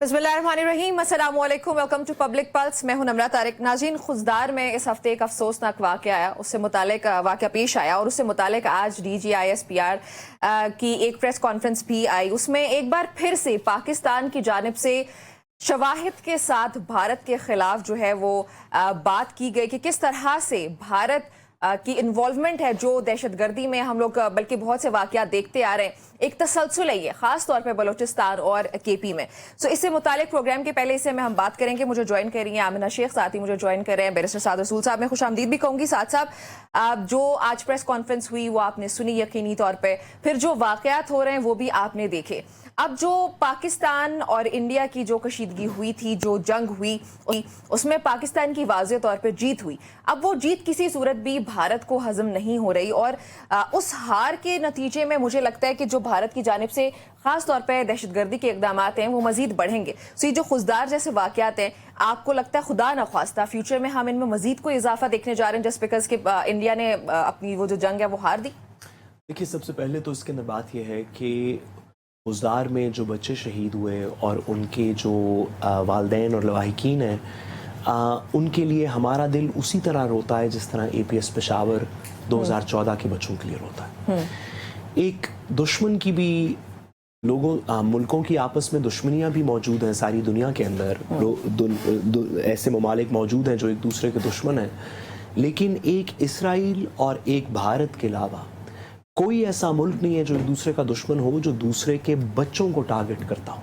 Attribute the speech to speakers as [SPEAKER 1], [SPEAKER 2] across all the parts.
[SPEAKER 1] बिस्मिल्लाहिर्रहमानिर्रहीम, अस्सलाम वालेकुम, वेलकम टू पब्लिक पल्स। मैं हूं नमरा तारिक। नाज़रीन, खुजदार में इस हफ्ते एक अफसोसनाक वाक़या आया, उससे मुतालिक वाक़या पेश आया और उससे मुतालिक आज DGISPR की एक प्रेस कॉन्फ्रेंस भी आई। उसमें एक बार फिर से पाकिस्तान की जानिब से शवाहिद के साथ भारत के खिलाफ जो है वो बात की गई कि किस तरह से भारत की इन्वॉल्वमेंट है जो दहशतगर्दी में हम लोग बल्कि बहुत से वाक़यात देखते आ रहे हैं। एक तसलसल है ये, ख़ास तौर पे बलूचिस्तान और KP में। सो इससे मुतालिक प्रोग्राम के पहले इससे में हम बात करेंगे। मुझे ज्वाइन कर रही हैं आमिना शेख, साथ ही मुझे ज्वाइन कर रहे हैं बैरिस्टर साद रसूल साहब। मैं खुशामदीद भी कहूँगी। साथ साहब जो आज प्रेस कॉन्फ्रेंस हुई वो आपने सुनी यकीनी तौर पर, फिर जो वाक़यात हो रहे हैं वो भी आपने देखे। अब जो पाकिस्तान और इंडिया की जो कशीदगी हुई थी, जो जंग हुई, उसमें पाकिस्तान की वाज़ेह तौर पे जीत हुई। अब वो जीत किसी सूरत भी भारत को हजम नहीं हो रही और उस हार के नतीजे में मुझे लगता है कि जो भारत की जानिब से खास तौर पे दहशतगर्दी के इक़दाम हैं वो मजीद बढ़ेंगे। सो ये जो खुजदार जैसे वाक़यात हैं, आपको लगता है खुदा न ख्वास्ता फ्यूचर में हम इनमें मजीद कोई इजाफा देखने जा रहे हैं जस्ट बिकॉज कि इंडिया ने अपनी वो जो जंग है वो हार दी?
[SPEAKER 2] देखिए, सबसे पहले तो इसके अंदर बात यह है कि खुजदार में जो बच्चे शहीद हुए और उनके जो वालदैन और लवाहिकीन हैं, उनके लिए हमारा दिल उसी तरह रोता है जिस तरह APS पेशावर 2014 के बच्चों के लिए रोता है। एक दुश्मन की भी मुल्कों की आपस में दुश्मनियां भी मौजूद हैं। सारी दुनिया के अंदर ऐसे ममालिक मौजूद हैं जो एक दूसरे के दुश्मन हैं, लेकिन एक इसराइल और एक भारत के अलावा कोई ऐसा मुल्क नहीं है जो एक दूसरे का दुश्मन हो, जो दूसरे के बच्चों को टारगेट करता हो।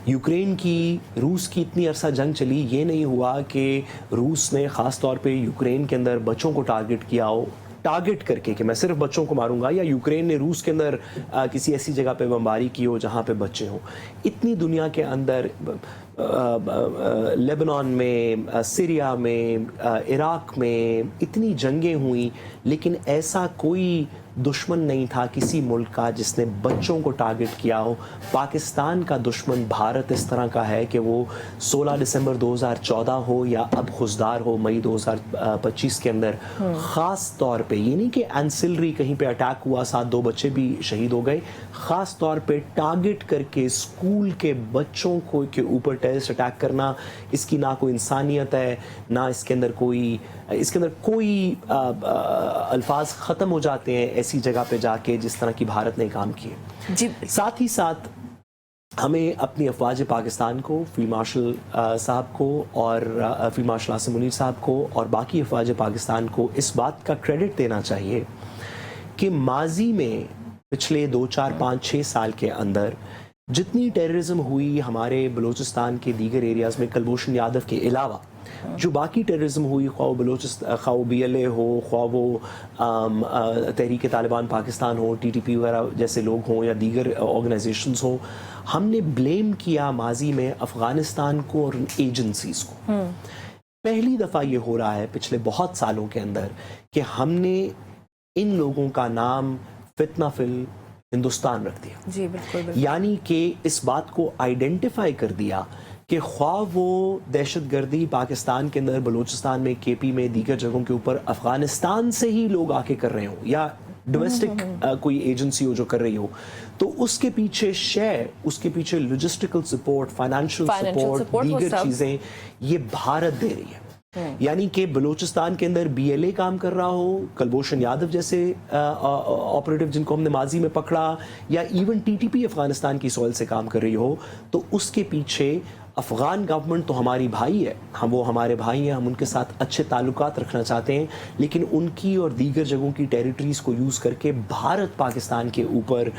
[SPEAKER 2] यूक्रेन की, रूस की इतनी अरसा जंग चली, ये नहीं हुआ कि रूस ने ख़ास तौर पे यूक्रेन के अंदर बच्चों को टारगेट किया हो, टारगेट करके कि मैं सिर्फ बच्चों को मारूंगा, या यूक्रेन ने रूस के अंदर किसी ऐसी जगह पे बमबारी की हो जहाँ पे बच्चे हों। इतनी दुनिया के अंदर लेबनान में, सीरिया में, इराक में इतनी जंगें हुई, लेकिन ऐसा कोई दुश्मन नहीं था किसी मुल्क का जिसने बच्चों को टारगेट किया हो। पाकिस्तान का दुश्मन भारत इस तरह का है कि वो 16 दिसंबर 2014 हो या अब खुजदार हो मई 2025 के अंदर, ख़ास तौर पे ये नहीं कि एंसिलरी कहीं पे अटैक हुआ, 7-2 बच्चे भी शहीद हो गए, ख़ास तौर पे टारगेट करके स्कूल के बच्चों को के ऊपर टेररिस्ट अटैक करना, इसकी ना कोई इंसानियत है, ना इसके अंदर कोई अल्फाज ख़त्म हो जाते हैं ऐसी जगह पे जाके जिस तरह की भारत ने काम किए। जी, साथ ही साथ हमें अपनी अफवाज पाकिस्तान को, फील्ड मार्शल साहब को और फील्ड मार्शल आसिम मुनीर साहब को और बाकी अफवाज पाकिस्तान को इस बात का क्रेडिट देना चाहिए कि माजी में पिछले 2, 4, 5, 6 साल के अंदर जितनी टेररिज्म हुई हमारे बलूचिस्तान के दीगर एरियाज़ में, कुलभूषण यादव के अलावा जो बाकी टेररिज्म हुई, ख्वाह BLA हो, ख्वाह वो तहरीक तालिबान पाकिस्तान हो, TTP वगैरह जैसे लोग हों या दीगर ऑर्गेनाइजेशंस हों, हमने ब्लेम किया माजी में अफ़गानिस्तान को और एजेंसीज़ को। पहली दफ़ा ये हो रहा है पिछले बहुत सालों के अंदर कि हमने इन लोगों का नाम फितना फिल हिंदुस्तान रख दिया। जी बिल्कुल। यानी कि इस बात को आइडेंटिफाई कर दिया कि ख्वाह वो दहशतगर्दी पाकिस्तान के अंदर, बलूचिस्तान में, KP में, दीगर जगहों के ऊपर अफगानिस्तान से ही लोग आके कर रहे हो या डोमेस्टिक कोई एजेंसी हो जो कर रही हो, तो उसके पीछे उसके पीछे लॉजिस्टिकल सपोर्ट, फाइनेंशियल सपोर्ट, दीगर चीज़ें ये भारत दे रही है। यानी कि बलूचिस्तान के अंदर BLA काम कर रहा हो, कुलभूषण यादव जैसे ऑपरेटिव जिनको हमने माजी में पकड़ा, या इवन TTP अफगानिस्तान की सॉइल से काम कर रही हो, तो उसके पीछे अफ़गान गवर्नमेंट तो हमारी भाई है, वो हमारे भाई हैं, हम उनके साथ अच्छे ताल्लुकात रखना चाहते हैं, लेकिन उनकी और दीगर जगहों की टेरिटरीज़ को यूज़ करके भारत पाकिस्तान के ऊपर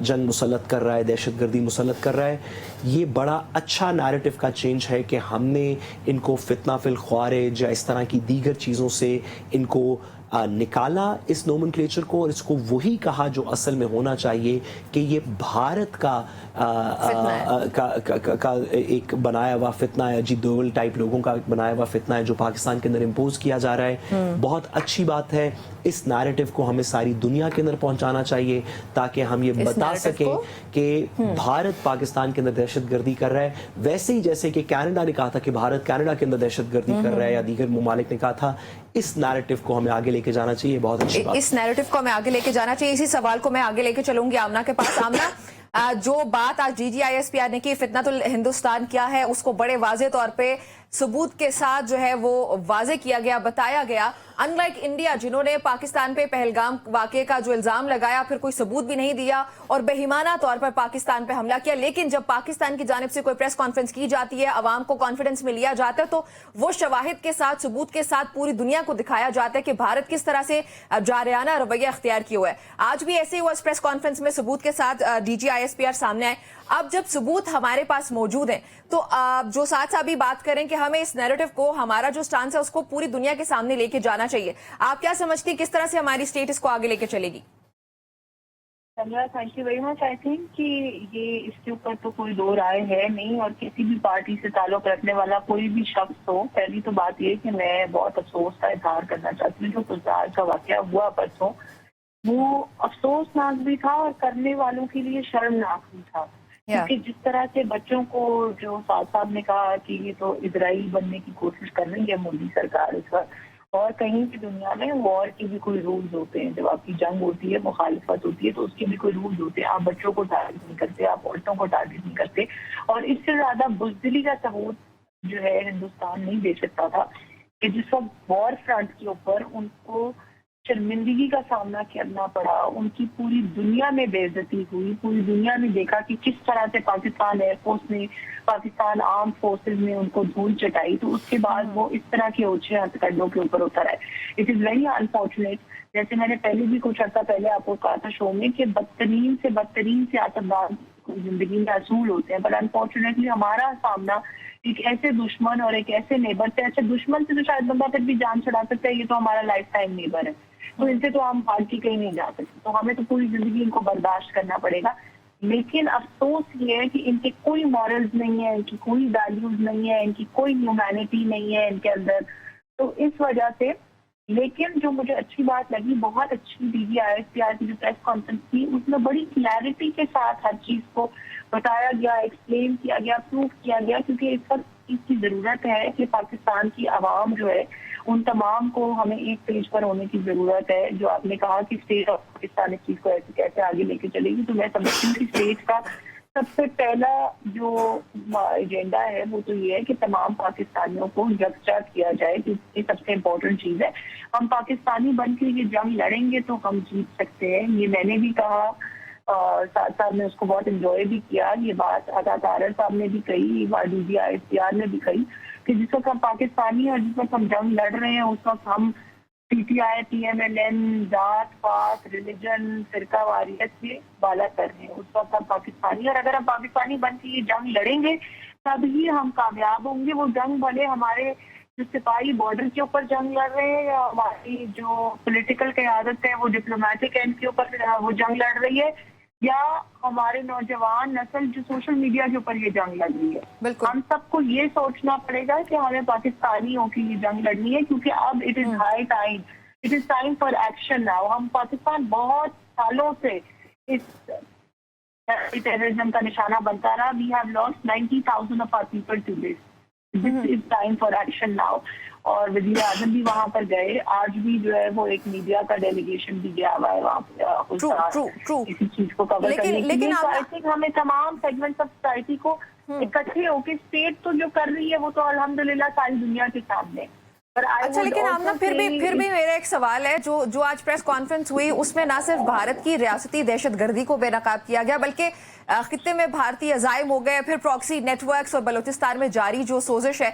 [SPEAKER 2] जंग मुसल्लत कर रहा है, दहशतगर्दी मुसल्लत कर रहा है। ये बड़ा अच्छा नैरेटिव का चेंज है कि हमने इनको फितना फिल ख्वारिज या इस तरह की दीगर चीज़ों से इनको निकाला, इस नोमेनक्लेचर को, और इसको वही कहा जो असल में होना चाहिए कि ये भारत का एक बनाया हुआ फितना है, जी दोवल टाइप लोगों का बनाया हुआ फितना है जो पाकिस्तान के अंदर इम्पोज किया जा रहा है। बहुत अच्छी बात है, इस नैरेटिव को हमें सारी दुनिया के अंदर पहुंचाना चाहिए ताकि हम ये बता सकें कि भारत पाकिस्तान के अंदर दहशतगर्दी कर रहा है, वैसे ही जैसे कि कनाडा ने कहा था कि भारत कनाडा के अंदर दहशतगर्दी कर रहा है, या दीगर ममालिक ने कहा था। इस नैरेटिव को हमें आगे लेके जाना चाहिए। बहुत अच्छी बात,
[SPEAKER 1] इस नैरेटिव को हमें आगे लेके जाना चाहिए। इसी सवाल को मैं आगे लेके चलूंगी आमना के पास। आमना, जो बात आज DGISPR ने की, फितनतुल हिंदुस्तान क्या है उसको बड़े वाजे तौर पे सबूत के साथ जो है वो वाजे किया गया, बताया गया। अनलाइक इंडिया, जिन्होंने पाकिस्तान पे पहलगाम वाकये का जो इल्जाम लगाया, फिर कोई सबूत भी नहीं दिया और बेहिमाना तौर पर पाकिस्तान पे हमला किया, लेकिन जब पाकिस्तान की जानिब से कोई प्रेस कॉन्फ्रेंस की जाती है, अवाम को कॉन्फिडेंस में लिया जाता है, तो वो शवाहिद के साथ, सबूत के साथ पूरी दुनिया को दिखाया जाता है कि भारत किस तरह से जारियाना रवैया अख्तियार किया हुआ है। आज भी ऐसे ही हुआ, इस प्रेस कॉन्फ्रेंस में सबूत के साथ DGISPR सामने आए। अब जब सबूत हमारे पास मौजूद हैं, तो जो साथ साथ भी बात करें कि हमें इस नैरेटिव को, हमारा जो स्टांस है उसको पूरी दुनिया के सामने लेके जाना चाहिए। आप क्या समझती हैं, किस तरह से हमारी स्टेट इसको आगे लेके चलेगी?
[SPEAKER 3] Thank you very much. I think कि ये इसके ऊपर तो कोई दो राय है नहीं, और किसी भी पार्टी से ताल्लुक रखने वाला कोई भी शख्स हो, पहली तो बात ये कि मैं बहुत अफसोस का इजहार करना चाहती हूँ। जो गुजरात का वाकया हुआ परसों, वो अफसोसनाक भी था और करने वालों के लिए शर्मनाक भी था। क्योंकि जिस तरह से बच्चों को, जो साथ साहब ने कहा कि ये तो इजराइल बनने की कोशिश कर रही है मोदी सरकार इस वक्त, और कहीं की दुनिया में वॉर के भी कोई रूल्स होते हैं। जब आपकी जंग होती है, मुखालिफत होती है, तो उसके भी कोई रूल्स होते हैं। आप बच्चों को टारगेट नहीं करते, आप औरतों को टारगेट नहीं करते। और इससे ज्यादा बुज़दिली का सबूत जो है हिंदुस्तान नहीं दे सकता था कि जिस वक्त वॉर फ्रंट के ऊपर उनको शर्मिंदगी का सामना करना पड़ा, उनकी पूरी दुनिया में बेइज्जती हुई, पूरी दुनिया ने देखा कि किस तरह से पाकिस्तान एयरफोर्स ने, पाकिस्तान आर्म फोर्सेस ने उनको धूल चटाई, तो उसके बाद वो इस तरह के ऊंचे हथकंडों के ऊपर उतर आए। It is very unfortunate. जैसे मैंने पहले भी कुछ अर्सा पहले आपको कहा था शो में कि बदतरीन से आतंकवाद जिंदगी में असूल होते हैं, पर अनफॉर्चुनेटली हमारा सामना एक ऐसे दुश्मन और एक ऐसे नेबर से, ऐसे दुश्मन से तो शायद बंदा फिर भी जान छुड़ा सकता है, ये तो हमारा लाइफ टाइम नेबर है, तो इनसे तो हम भाग के कहीं नहीं जा सकते, तो हमें तो पूरी जिंदगी इनको बर्दाश्त करना पड़ेगा। लेकिन अफसोस ये है कि इनके कोई मॉरल्स नहीं है, इनकी कोई वैल्यूज नहीं है, इनकी कोई ह्यूमैनिटी नहीं है इनके अंदर, तो इस वजह से। लेकिन जो मुझे अच्छी बात लगी, बहुत अच्छी DGISPR की जो प्रेस कॉन्फ्रेंस थी, उसमें बड़ी क्लैरिटी के साथ हर चीज को बताया गया, एक्सप्लेन किया गया, प्रूव किया गया, क्योंकि इस वक्त इसकी जरूरत है कि पाकिस्तान की आवाम जो है, उन तमाम को हमें एक पेज पर होने की जरूरत है। जो आपने कहा कि स्टेट ऑफ पाकिस्तान इस चीज को ऐसे कैसे आगे लेके चलेगी, तो मैं समझती हूँ कि स्टेट का सबसे पहला जो एजेंडा है वो तो ये है कि तमाम पाकिस्तानियों को यकजा किया जाए, क्योंकि ये सबसे इम्पोर्टेंट चीज है। हम पाकिस्तानी बन के ये जंग लड़ेंगे तो हम जीत सकते हैं, ये मैंने भी कहा, साथ साथ ने उसको बहुत एंजॉय भी किया। ये बात आगा तारर साहब ने भी कही, DGISPR ने भी कही कि जिस वक्त हम पाकिस्तानी और जिस वक्त हम जंग लड़ रहे हैं, उस वक्त हम PTI, PMLN, जात पात, रिलीजन, फिरका वारियत से बाला कर रहे हैं। उस वक्त हम पाकिस्तानी, और अगर हम पाकिस्तानी बन के ये जंग लड़ेंगे तभी हम कामयाब होंगे। वो जंग भले हमारे जो सिपाही बॉर्डर के ऊपर जंग लड़ रहे हैं, या हमारी जो पॉलिटिकल क़यादत है वो डिप्लोमेटिक एंड के ऊपर वो जंग लड़ रही है, या हमारे नौजवान नस्ल जो सोशल मीडिया के ऊपर ये जंग लड़ रही है। हम सबको ये सोचना पड़ेगा कि हमें पाकिस्तानियों की ये जंग लड़नी है, क्योंकि अब it is high time, it is time for action now. हम पाकिस्तान बहुत सालों से इस टेररिज्म का निशाना बनता रहा। We have lost 90,000 of our people to this. This is time for action now. और वज़ीर आज़म भी वहां पर गए, आज भी जो है वो एक मीडिया का डेलीगेशन भी गया हुआ है वहाँ पे इसी चीज को कवर करने के लिए। आई थिंक हमें तमाम सेगमेंट्स ऑफ सोसाइटी को इकट्ठे होकर, स्टेट तो जो कर रही है वो तो अल्हम्दुलिल्लाह सारी दुनिया के सामने।
[SPEAKER 1] अच्छा, लेकिन आमना फिर भी मेरा एक सवाल है, जो आज प्रेस कॉन्फ्रेंस हुई उसमें ना सिर्फ भारत की रियासती दहशतगर्दी को बेनकाब किया गया, बल्कि खित्ते में भारतीय अजाइम हो गए, फिर प्रॉक्सी नेटवर्क्स और बलूचिस्तान में जारी जो सोजिश है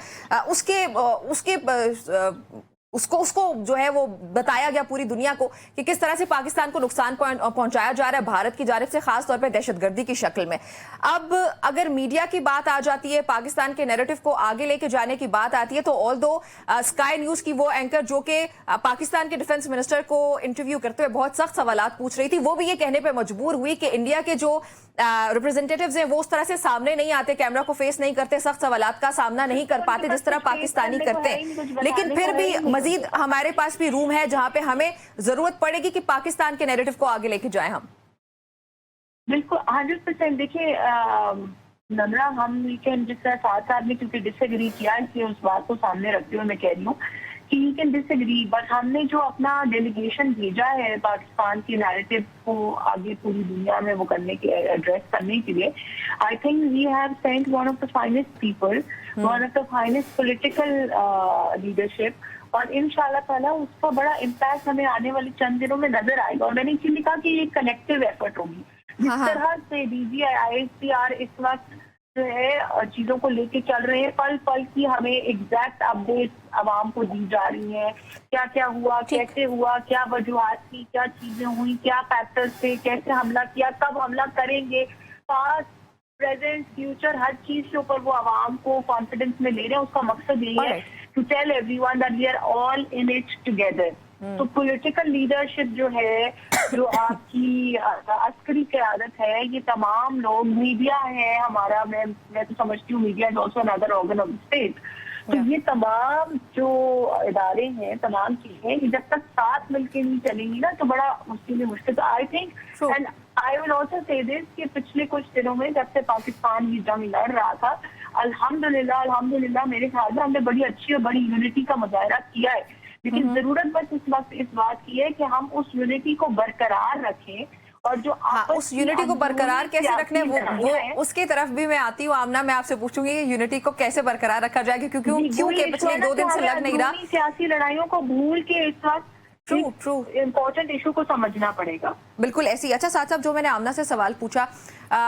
[SPEAKER 1] उसको जो है वो बताया गया पूरी दुनिया को कि किस तरह से पाकिस्तान को नुकसान पहुंचाया जा रहा है भारत की जानिब से, खास तौर पे दहशतगर्दी की शक्ल में। अब अगर मीडिया की बात आ जाती है, पाकिस्तान के नैरेटिव को आगे लेके जाने की बात आती है, तो ऑल्दो स्काई न्यूज की वो एंकर जो कि पाकिस्तान के डिफेंस मिनिस्टर को इंटरव्यू करते हुए बहुत सख्त सवालात पूछ रही थी, वो भी ये कहने पर मजबूर हुई कि इंडिया के जो रिप्रेजेंटेटिव्स हैं वो उस तरह से सामने नहीं आते, कैमरा को फेस नहीं करते, सख्त सवालात का सामना नहीं कर पाते जिस तरह पाकिस्तानी करते हैं। लेकिन फिर भी मजीद हमारे पास भी रूम है जहां पे हमें जरूरत पड़ेगी कि पाकिस्तान के नैरेटिव को आगे लेके जाएं हम।
[SPEAKER 3] बिल्कुल 100%। देखिए नमरा, हम जिस तरह साथ साथ में क्योंकि डिसएग्री किया, इसलिए उस बात को सामने रखते हुए मैं कह रही हूँ कि यू कैन डिसएग्री, बट हमने जो अपना डेलीगेशन भेजा है पाकिस्तान के नैरेटिव को आगे पूरी दुनिया में वो करने के एड्रेस करने के लिए, I think we have sent one of the finest people, one of the finest political leadership, और इंशाल्लाह ताला उसका बड़ा इम्पैक्ट हमें आने वाले चंद दिनों में नजर आएगा। और मैंने इसीलिए कहा कि ये कलेक्टिव एफर्ट होगी। जिस तरह से DGI ISPR इस वक्त जो है चीजों को लेके चल रहे हैं, पल पल की हमें एग्जैक्ट अपडेट आवाम को दी जा रही है, क्या क्या हुआ, कैसे हुआ, क्या वजूहात थी, क्या चीजें हुई, क्या फैक्टर्स थे, कैसे हमला किया, कब हमला करेंगे, पास्ट प्रेजेंट फ्यूचर हर चीज के ऊपर वो आवाम को कॉन्फिडेंस में ले रहे हैं। उसका मकसद यही है to tell everyone that we are all in it together. तो पॉलिटिकल लीडरशिप जो है, जो आपकी अस्करी क़यादत है, ये तमाम लोग, मीडिया है हमारा, मैं तो समझती हूँ media is also another organ of state. तो ये तमाम जो इदारे हैं, तमाम चीजें, ये जब तक साथ मिलके नहीं चलेंगी ना तो बड़ा मुश्किल। तो I think and I will also say this कि पिछले कुछ दिनों में जब से पाकिस्तान ये जंग लड़ रहा था, अल्हम्दुलिल्लाह मेरे ख्याल में हमने बड़ी अच्छी और बड़ी यूनिटी का मुजाहरा किया है। लेकिन जरूरत बस इस वक्त इस बात की है कि हम उस यूनिटी को बरकरार रखें, और जो
[SPEAKER 1] उस यूनिटी को बरकरार कैसे रखने वो उसकी तरफ भी मैं आती हूँ। आमना, मैं आपसे पूछूंगी कि यूनिटी को कैसे बरकरार रखा जाएगा, क्योंकि पिछले 2 दिन से लग नहीं रहा।
[SPEAKER 3] सियासी लड़ाइयों को भूल के इस वक्त
[SPEAKER 1] ट्रू
[SPEAKER 3] इम्पोर्टेंट इशू को समझना पड़ेगा।
[SPEAKER 1] बिल्कुल ऐसी। अच्छा साथ साहब, जो मैंने आमना से सवाल पूछा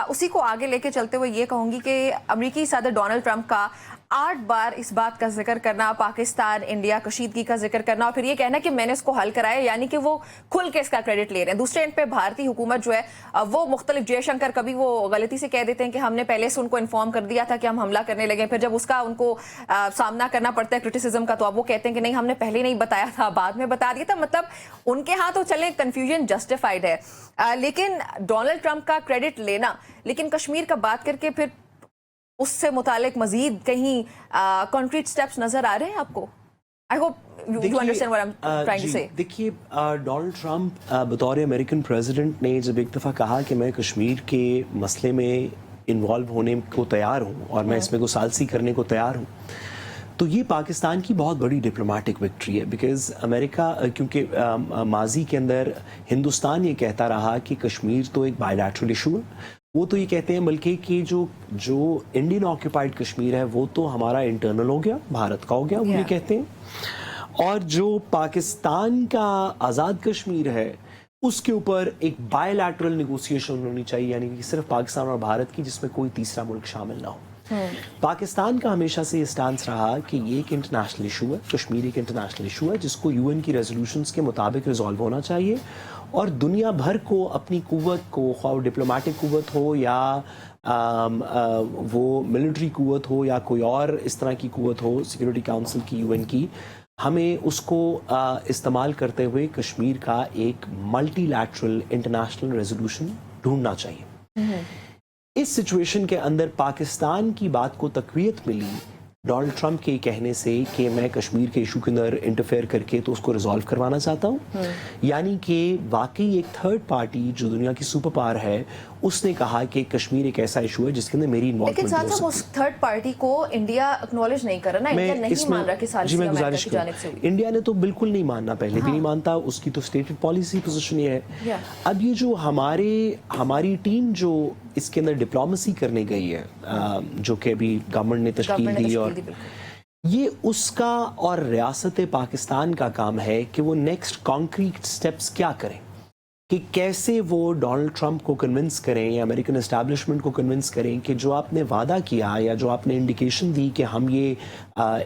[SPEAKER 1] उसी को आगे लेके चलते हुए ये कहूंगी कि अमेरिकी सदर डोनाल्ड ट्रंप का 8 बार इस बात का जिक्र करना, पाकिस्तान इंडिया कशीदगी का जिक्र करना, और फिर ये कहना कि मैंने इसको हल कराया, यानी कि वो खुल के इसका क्रेडिट ले रहे हैं। दूसरे एंड पे भारतीय हुकूमत जो है वो मुख्तलिफ, जयशंकर कभी वो गलती से कह देते हैं कि हमने पहले से उनको इन्फॉर्म कर दिया था कि हम हमला करने लगे, फिर जब उसका उनको सामना करना पड़ता है क्रिटिसिज्म का, तो अब वो कहते हैं कि नहीं हमने पहले नहीं बताया था, बाद में बता दिया था। मतलब उनके यहाँ तो चले कंफ्यूजन जस्टिफाइड है, लेकिन डोनाल्ड ट्रंप का क्रेडिट लेना, लेकिन कश्मीर का बात करके फिर उससे मुतालिक मजीद कहीं कॉन्क्रीट स्टेप्स नजर आ रहे हैं आपको? I hope you understand what I am trying to say.
[SPEAKER 2] देखिए, डोनाल्ड ट्रंप बतौर अमेरिकन प्रेसिडेंट ने जब एक दफ़ा कहा कि मैं कश्मीर के मसले में इन्वॉल्व होने को तैयार हूँ और मैं इसमें गुसालसी करने को तैयार हूँ, तो ये पाकिस्तान की बहुत बड़ी डिप्लोमेटिक विक्ट्री है। बिकॉज अमेरिका, क्योंकि माजी के अंदर हिंदुस्तान ये कहता रहा कि कश्मीर तो एक बायलैटरल इशू है, वो तो ये कहते हैं बल्कि कि जो इंडियन ऑक्यूपाइड कश्मीर है वो तो हमारा इंटरनल हो गया, भारत का हो गया, वो ये कहते हैं। और जो पाकिस्तान का आज़ाद कश्मीर है उसके ऊपर एक बायलैटरल नेगोशिएशन होनी चाहिए, यानी कि सिर्फ पाकिस्तान और भारत की, जिसमें कोई तीसरा मुल्क शामिल ना हो। पाकिस्तान का हमेशा से ये स्टांस रहा कि ये एक इंटरनेशनल इशू है, कश्मीर एक इंटरनेशनल इशू है जिसको UN की रेजोल्यूशंस के मुताबिक रिजॉल्व होना चाहिए, और दुनिया भर को अपनी कुव्वत को, ख्वाह डिप्लोमेटिक कुव्वत हो या वो मिलिट्री कुव्वत हो या कोई और इस तरह की कुव्वत हो, सिक्योरिटी काउंसिल की, UN की, हमें उसको इस्तेमाल करते हुए कश्मीर का एक मल्टीलैटरल इंटरनेशनल रेजोल्यूशन ढूंढना चाहिए। इस सिचुएशन के अंदर पाकिस्तान की बात को तक़वियत मिली डोनाल्ड ट्रंप के कहने से कि मैं कश्मीर के इशू के अंदर इंटरफेयर करके तो उसको रिजॉल्व करवाना चाहता हूँ, यानी कि वाकई एक थर्ड पार्टी जो दुनिया की सुपर पावर है उसने कहा कि कश्मीर एक ऐसा इशू है जिसके अंदर मेरी इन्वॉल्वमेंट है।
[SPEAKER 1] लेकिन साथ उस थर्ड पार्टी को इंडिया एक्नॉलेज नहीं कर रहा ना, इंडिया नहीं मान रहा कि
[SPEAKER 2] जी मैं गुजारिश करूं, इंडिया ने तो बिल्कुल नहीं मानना, पहले भी नहीं मानता, उसकी तो स्टेटेड पॉलिसी पोजीशन ये है। अब ये जो हमारी टीम जो इसके अंदर डिप्लोमेसी करने गई है, जो कि अभी गवर्नमेंट ने तश्कील दी, और ये उसका और रियासत पाकिस्तान का काम है कि वो नेक्स्ट कॉन्क्रीट स्टेप्स क्या करें, कि कैसे वो डोनाल्ड ट्रंप को कन्विंस करें या अमेरिकन एस्टैब्लिशमेंट को कन्विंस करें कि जो आपने वादा किया या जो आपने इंडिकेशन दी कि हम ये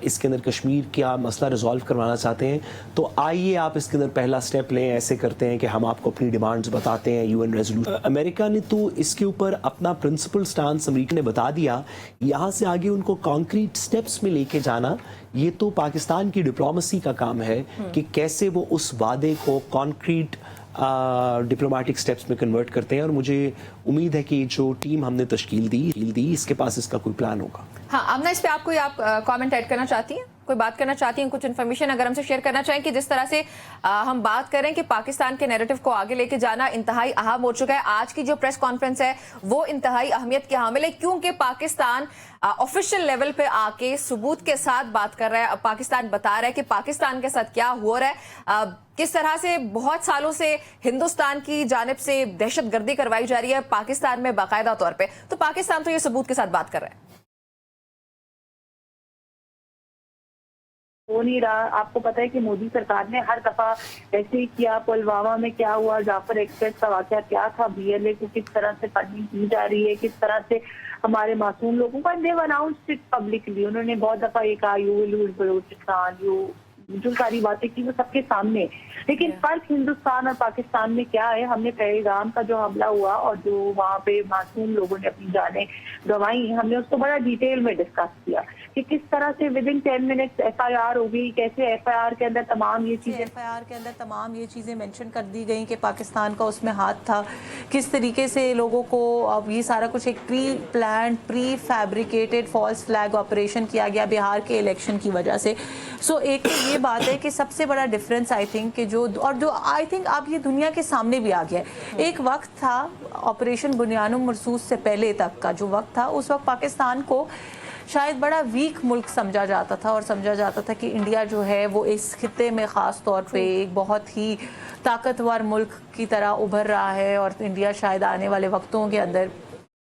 [SPEAKER 2] इसके अंदर कश्मीर का मसला रिजॉल्व करवाना चाहते हैं, तो आइए आप इसके अंदर पहला स्टेप लें। ऐसे करते हैं कि हम आपको अपनी डिमांड्स बताते हैं, UN रेजोल्यूशन। अमेरिका ने तो इसके ऊपर अपना प्रिंसिपल स्टांस अमेरिका ने बता दिया, यहाँ से आगे उनको कॉन्क्रीट स्टेप्स में लेके जाना ये तो पाकिस्तान की डिप्लोमेसी का काम है कि कैसे वो उस वादे को कॉन्क्रीट डिप्लोमेटिक स्टेप्स में कन्वर्ट करते हैं। और मुझे उम्मीद है कि जो टीम हमने तश्कील दी इसके पास इसका कोई प्लान होगा।
[SPEAKER 1] हाँ, आमना, इस पे आप कोई कमेंट ऐड करना चाहती हैं? कोई बात करना चाहती हैं, कुछ इन्फॉर्मेशन अगर हमसे शेयर करना चाहें कि जिस तरह से हम बात करें कि पाकिस्तान के नैरेटिव को आगे लेके जाना इंतहाई अहम हो चुका है। आज की जो प्रेस कॉन्फ्रेंस है वो इंतहाई अहमियत के हामिल है, क्योंकि पाकिस्तान ऑफिशियल लेवल पे आके सबूत के साथ बात कर रहा है। पाकिस्तान बता रहा है कि पाकिस्तान के साथ क्या हो रहा है, किस तरह से बहुत सालों से हिंदुस्तान की जानिब से दहशतगर्दी करवाई जा रही है पाकिस्तान में बाकायदा तौर पे। तो पाकिस्तान तो ये सबूत के साथ बात कर रहा है।
[SPEAKER 3] हो नहीं रहा। आपको पता है कि मोदी सरकार ने हर दफा ऐसे ही किया। पुलवामा में क्या हुआ, जाफर एक्सप्रेस का वाकया क्या था, बीएलए को किस तरह से फंडिंग की जा रही है, किस तरह से हमारे मासूम लोगों को देव अनाउंस्ड इट पब्लिकली। उन्होंने बहुत दफा ये कहा you will lose Balochistan, you जो सारी बातें की वो सबके सामने। लेकिन फर्क हिंदुस्तान और पाकिस्तान में क्या है, हमने पहलगाम का जो हमला हुआ और जो वहाँ पे मासूम लोगों ने अपनी जानें गंवाई, हमने उसको बड़ा डिटेल में डिस्कस किया कि किस तरह से विद इन 10 मिनट्स एफआईआर हो गई, कैसे एफआईआर के अंदर तमाम ये चीजें
[SPEAKER 4] मेंशन कर दी गई कि पाकिस्तान का उसमें हाथ था, किस तरीके से लोगों को अब ये सारा कुछ एक preplan prefabricated false flag operation किया गया बिहार के इलेक्शन की वजह से। सो एक तो ये बात है कि सबसे बड़ा डिफरेंस आई थिंक कि जो आई थिंक अब ये दुनिया के सामने भी आ गया है। एक वक्त था ऑपरेशन बुनियानुम मरसूस से पहले तक का जो वक्त था, उस वक्त पाकिस्तान को शायद बड़ा वीक मुल्क समझा जाता था और समझा जाता था कि इंडिया जो है वो इस खित्ते में ख़ास तौर पे एक बहुत ही ताकतवर मुल्क की तरह उभर रहा है और इंडिया शायद आने वाले वक्तों के अंदर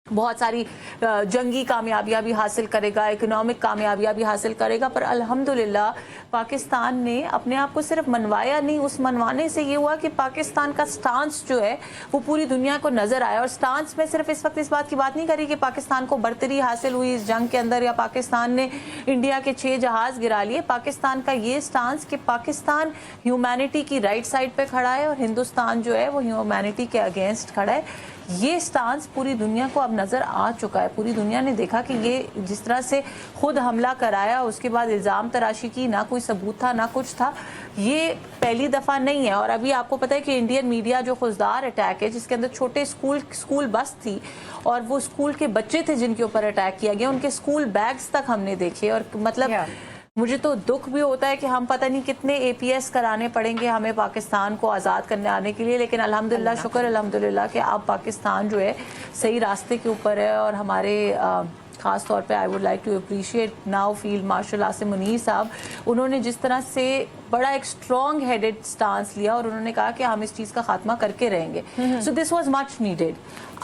[SPEAKER 4] बहुत सारी जंगी कामयाबियाँ भी हासिल करेगा, इकोनॉमिक कामयाबियाँ भी हासिल करेगा। पर अल्हम्दुलिल्लाह पाकिस्तान ने अपने आप को सिर्फ मनवाया नहीं, उस मनवाने से ये हुआ कि पाकिस्तान का स्टांस जो है वो पूरी दुनिया को नज़र आया। और स्टांस में सिर्फ इस वक्त इस बात की बात नहीं करी कि पाकिस्तान को बर्तरी हासिल हुई इस जंग के अंदर या पाकिस्तान ने इंडिया के 6 जहाज़ गिरा लिए। पाकिस्तान का ये स्टांस कि पाकिस्तान ह्यूमैनिटी की राइट साइड पर खड़ा है और हिंदुस्तान जो है वो ह्यूमैनिटी के अगेंस्ट खड़ा है। ये स्टांस पूरी दुनिया को अब नज़र आ चुका है। पूरी दुनिया ने देखा कि ये जिस तरह से खुद हमला कराया, उसके बाद इल्ज़ाम तराशी की, ना कोई सबूत था ना कुछ था, ये पहली दफ़ा नहीं है। और अभी आपको पता है कि इंडियन मीडिया जो खुजदार अटैक है जिसके अंदर छोटे स्कूल बस थी और वो स्कूल के बच्चे थे जिनके ऊपर अटैक किया गया, उनके स्कूल बैग्स तक हमने देखे। और मतलब मुझे तो दुख भी होता है कि हम पता नहीं कितने एपीएस कराने पड़ेंगे हमें पाकिस्तान को आज़ाद करने आने के लिए। लेकिन अल्हम्दुलिल्लाह, शुक्र अल्हम्दुलिल्लाह कि अब पाकिस्तान जो है सही रास्ते के ऊपर है। और हमारे ख़ास तौर पे I would like to appreciate now field marshal Asim Munir sahab, उन्होंने जिस तरह से बड़ा एक स्ट्रॉन्ग हेडेड स्टांस लिया और उन्होंने कहा कि हम इस चीज़ का खात्मा करके रहेंगे। So this was much needed.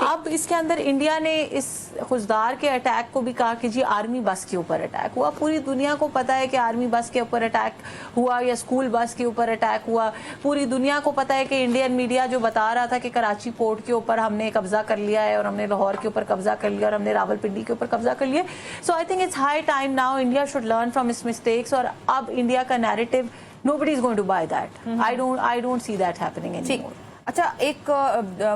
[SPEAKER 4] अब इसके अंदर इंडिया ने इस खुजदार के अटैक को भी कहा कि जी आर्मी बस के ऊपर अटैक हुआ। पूरी दुनिया को पता है कि आर्मी बस के ऊपर अटैक हुआ या स्कूल बस के ऊपर अटैक हुआ। पूरी दुनिया को पता है कि इंडियन मीडिया जो बता रहा था कि कराची पोर्ट के ऊपर हमने कब्जा कर लिया है और हमने लाहौर के ऊपर कब्जा कर लिया और हमने रावलपिंडी के ऊपर कब्जा कर लिया। So I think it's high time now India should learn from its mistakes. और अब इंडिया का narrative nobody is going to buy that. I don't see that happening anymore.
[SPEAKER 1] अच्छा, एक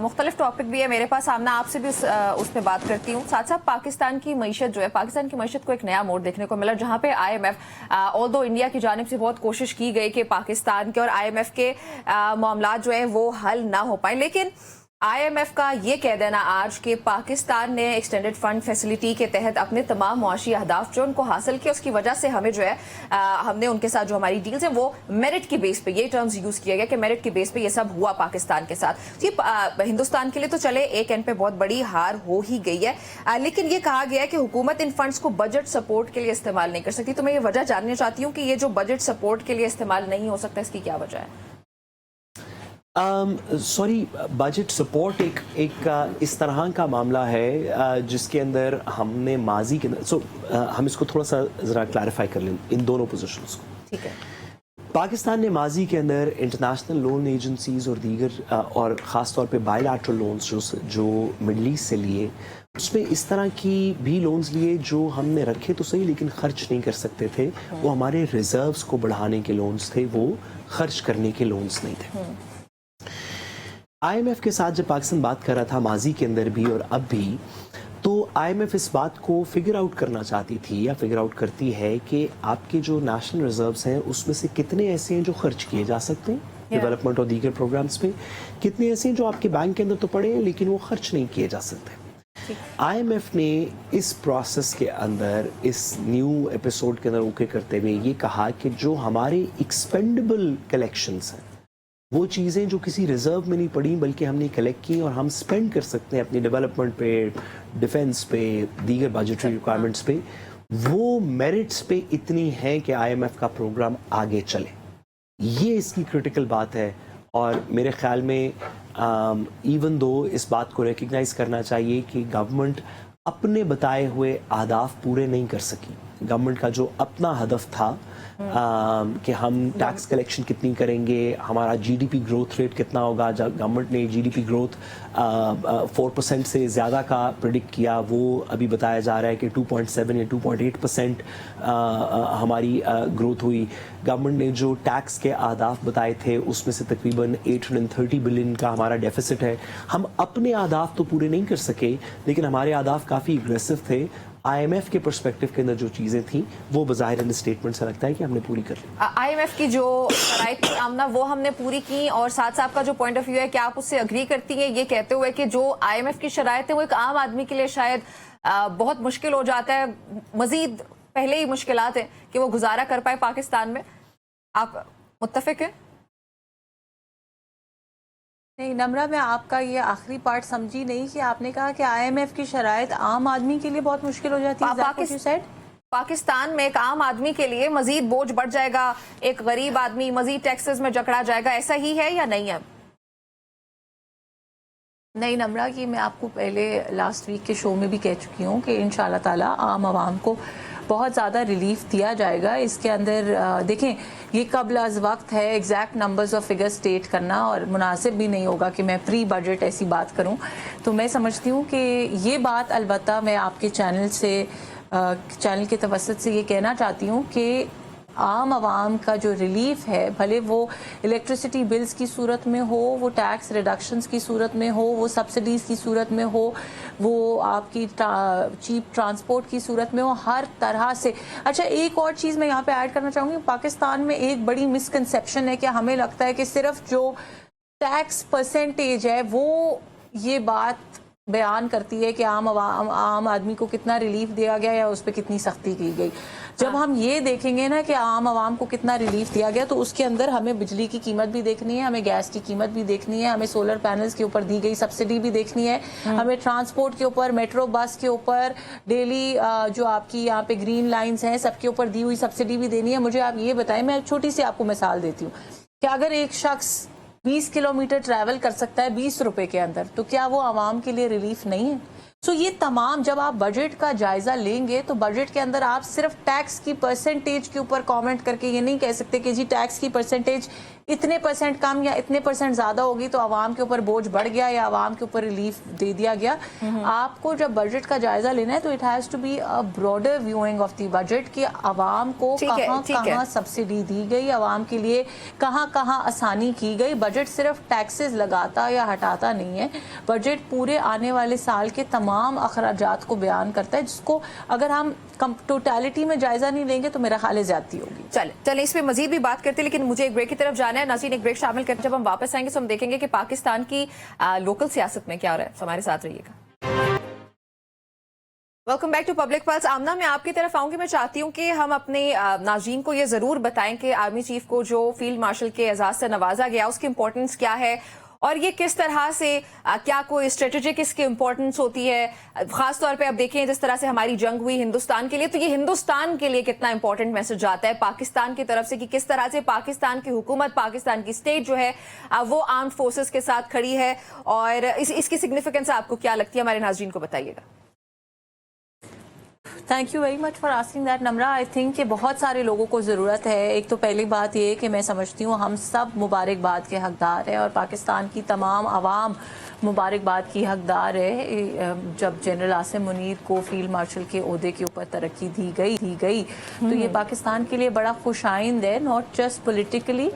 [SPEAKER 1] मुख्तलिफ टॉपिक भी है मेरे पास सामना, आपसे भी उस पर बात करती हूँ। साथ साथ पाकिस्तान की मईशत जो है, पाकिस्तान की मईशत को एक नया मोड़ देखने को मिला, जहाँ पे IMF ऑल्दो इंडिया की जानिब से बहुत कोशिश की गई कि पाकिस्तान के और IMF के मामला जो है वो हल ना हो पाए, लेकिन IMF का ये कह देना आज कि पाकिस्तान ने एक्सटेंडेड फंड फैसिलिटी के तहत अपने तमाम मुआशी अहदाफ जो उनको हासिल किए, उसकी वजह से हमें जो है हमने उनके साथ जो हमारी डील्स हैं वो मेरिट की बेस पे, ये टर्म्स यूज़ किया गया कि मेरिट की बेस पे ये सब हुआ पाकिस्तान के साथ। ये हिंदुस्तान के लिए तो चले एक एंड पे बहुत बड़ी हार हो ही गई है, लेकिन ये कहा गया है कि हुकूमत इन फंड्स को बजट सपोर्ट के लिए इस्तेमाल नहीं कर सकती। तो मैं ये वजह जानना चाहती हूँ कि ये जो बजट सपोर्ट के लिए इस्तेमाल नहीं हो सकता, इसकी क्या वजह है?
[SPEAKER 2] सॉरी, बजट सपोर्ट एक इस तरह का मामला है जिसके अंदर हमने माजी के अंदर हम इसको थोड़ा सा ज़रा क्लैरिफाई कर लें इन दोनों पोजीशंस को।
[SPEAKER 1] ठीक है।
[SPEAKER 2] पाकिस्तान ने माजी के अंदर इंटरनेशनल लोन एजेंसीज और दीगर और ख़ास तौर पे बायलैटरल लोन्स जो मिडल ईस्ट से लिए, उसमें इस तरह की भी लोन्स लिए जो हमने रखे तो सही लेकिन खर्च नहीं कर सकते थे। वो हमारे रिजर्व्स को बढ़ाने के लोन्स थे, वो खर्च करने के लोन्स नहीं थे। IMF के साथ जब पाकिस्तान बात कर रहा था माजी के अंदर भी और अब भी, तो IMF इस बात को फिगर आउट करना चाहती थी या फिगर आउट करती है कि आपके जो नेशनल रिजर्व्स हैं उसमें से कितने ऐसे हैं जो खर्च किए जा सकते हैं डेवलपमेंट और दीगर प्रोग्राम्स पे, कितने ऐसे हैं जो आपके बैंक के अंदर तो पड़े हैं लेकिन वो खर्च नहीं किए जा सकते। IMF ने इस प्रोसेस के अंदर इस न्यू एपिसोड के अंदर ओके करते हुए ये कहा कि जो हमारे एक्सपेंडेबल कलेक्शंस हैं वो चीज़ें जो किसी रिजर्व में नहीं पड़ी बल्कि हमने कलेक्ट की और हम स्पेंड कर सकते हैं अपनी डेवलपमेंट पे, डिफेंस पे, दीगर बजटरी रिक्वायरमेंट्स पे, वो मेरिट्स पे इतनी हैं कि IMF का प्रोग्राम आगे चले। ये इसकी क्रिटिकल बात है और मेरे ख्याल में इवन दो इस बात को रिकग्नाइज करना चाहिए कि गवर्नमेंट अपने बताए हुए अहदाफ पूरे नहीं कर सकी। गवर्नमेंट का जो अपना हदफ था कि हम टैक्स कलेक्शन कितनी करेंगे, हमारा GDP ग्रोथ रेट कितना होगा, जब गवर्नमेंट ने GDP ग्रोथ 4% से ज़्यादा का प्रिडिक्ट किया, वो अभी बताया जा रहा है कि 2.7 या 2.8% हमारी ग्रोथ हुई। गवर्नमेंट ने जो टैक्स के अहदाफ बताए थे उसमें से तकरीबन 830 बिलियन का हमारा डेफिसिट है। हम अपने अहदाफ तो पूरे नहीं कर सके लेकिन हमारे अहदाफ काफ़ी एग्रेसिव थे। IMF के पर्सपेक्टिव के अंदर जो चीज़ें थी वो बज़ाहिर इन स्टेटमेंट से लगता है कि हमने पूरी कर ली।
[SPEAKER 1] IMF की जो शराइत थी आमना वो हमने पूरी की और साथ साथ का जो पॉइंट ऑफ व्यू है क्या आप उससे अग्री करती हैं ये कहते हुए कि जो IMF की शराइत है वो एक आम आदमी के लिए शायद बहुत मुश्किल हो जाता है, मजीद पहले ही मुश्किलात है कि वो गुजारा कर पाए पाकिस्तान में, आप मुत्तफिक हैं?
[SPEAKER 4] नहीं नम्रा, मैं आपका ये आखिरी पार्ट समझी नहीं कि आपने कहा कि IMF की शराइत आम आदमी के लिए बहुत मुश्किल हो जाती है।
[SPEAKER 1] पाकिस्तान में एक आम आदमी के लिए मजीद बोझ बढ़ जाएगा, एक गरीब आदमी मजीद टैक्सेस में जकड़ा जाएगा, ऐसा ही है या नहीं है?
[SPEAKER 4] नहीं नम्रा, कि मैं आपको पहले लास्ट वीक के शो में भी कह चुकी हूँ कि इंशाल्लाह ताला आम आवाम को बहुत ज़्यादा रिलीफ दिया जाएगा। इसके अंदर देखें ये कबल अज वक्त है एग्जैक्ट नंबर्स और फिगर स्टेट करना और मुनासिब भी नहीं होगा कि मैं प्री बजट ऐसी बात करूं। तो मैं समझती हूं कि ये बात अलबत्ता मैं आपके चैनल के तवस्सुत से ये कहना चाहती हूं कि आम आवाम का जो रिलीफ है, भले वो इलेक्ट्रिसिटी बिल्स की सूरत में हो, वो टैक्स रिडक्शंस की सूरत में हो, वो सब्सिडीज़ की सूरत में हो, वो आपकी चीप ट्रांसपोर्ट की सूरत में हो, हर तरह से। अच्छा, एक और चीज़ मैं यहाँ पे ऐड करना चाहूँगी। पाकिस्तान में एक बड़ी मिसकंसेप्शन है कि हमें लगता है कि सिर्फ जो टैक्स परसेंटेज है वो ये बात बयान करती है कि आम आदमी को कितना रिलीफ दिया गया या उस पर कितनी सख्ती की गई। जब हम ये देखेंगे ना कि आम आवाम को कितना रिलीफ दिया गया, तो उसके अंदर हमें बिजली की कीमत भी देखनी है, हमें गैस की कीमत भी देखनी है, हमें सोलर पैनल्स के ऊपर दी गई सब्सिडी भी देखनी है, हमें ट्रांसपोर्ट के ऊपर, मेट्रो बस के ऊपर, डेली जो आपकी यहाँ पे ग्रीन लाइन्स हैं सबके ऊपर दी हुई सब्सिडी भी देनी है। मुझे आप ये बताएं, मैं छोटी सी आपको मिसाल देती हूँ कि अगर एक शख्स 20 किलोमीटर ट्रैवल कर सकता है 20 रुपए के अंदर, तो क्या वो आवाम के लिए रिलीफ नहीं है? सो ये तमाम, जब आप बजट का जायजा लेंगे तो बजट के अंदर आप सिर्फ टैक्स की परसेंटेज के ऊपर कमेंट करके ये नहीं कह सकते कि जी टैक्स की परसेंटेज इतने परसेंट कम या इतने परसेंट ज्यादा होगी तो आवाम के ऊपर बोझ बढ़ गया या आवाम के ऊपर रिलीफ दे दिया गया। आपको जब बजट का जायजा लेना है तो it has to be a broader viewing of the budget कि आवाम को कहाँ सब्सिडी दी गई, आवाम के लिए कहाँ आसानी की गई। बजट सिर्फ टैक्सेस लगाता या हटाता नहीं है, बजट पूरे आने वाले साल के तमाम अखराजात को बयान करता है, जिसको अगर हम टोटलिटी में जायजा नहीं लेंगे तो मेरा ख्याल है ज्यादती होगी।
[SPEAKER 1] चले इस पे मजीद भी बात करते हैं, लेकिन मुझे एक ब्रेक की तरफ जाना है। नाज़रीन, एक ब्रेक शामिल करके जब हम वापस आएंगे तो हम देखेंगे कि पाकिस्तान की लोकल सियासत में क्या हो रहा है। हमारे साथ रहिएगा। Welcome back to public pulse. Amna, मैं आपकी तरफ आऊंगी। मैं चाहती हूं कि हम अपने नाज़रीन को ये जरूर बताएं कि आर्मी चीफ को जो फील्ड मार्शल के एजाज से नवाजा गया उसकी इंपॉर्टेंस क्या है और ये किस तरह से क्या कोई स्ट्रेटेजिक इसकी इंपॉर्टेंस होती है। खास तौर पे अब देखें जिस तरह से हमारी जंग हुई हिंदुस्तान के लिए, तो ये हिंदुस्तान के लिए कितना इंपॉर्टेंट मैसेज आता है पाकिस्तान की तरफ से कि किस तरह से पाकिस्तान की हुकूमत, पाकिस्तान की स्टेट जो है वो आर्म्ड फोर्सेस के साथ खड़ी है और इसकी सिग्निफिकेंस आपको क्या लगती है, हमारे नाज़रीन को बताइएगा।
[SPEAKER 4] Thank you very much for asking that Namra. I think कि बहुत सारे लोगों को ज़रूरत है। एक तो पहली बात ये कि मैं समझती हूँ हम सब मुबारकबाद के हकदार हैं और पाकिस्तान की तमाम आवाम मुबारकबाद की हकदार है। जब जनरल आसिम मुनीर को फील्ड मार्शल के ओहदे के ऊपर तरक्की दी गई तो ये पाकिस्तान के लिए बड़ा खुशाइंद है, not just politically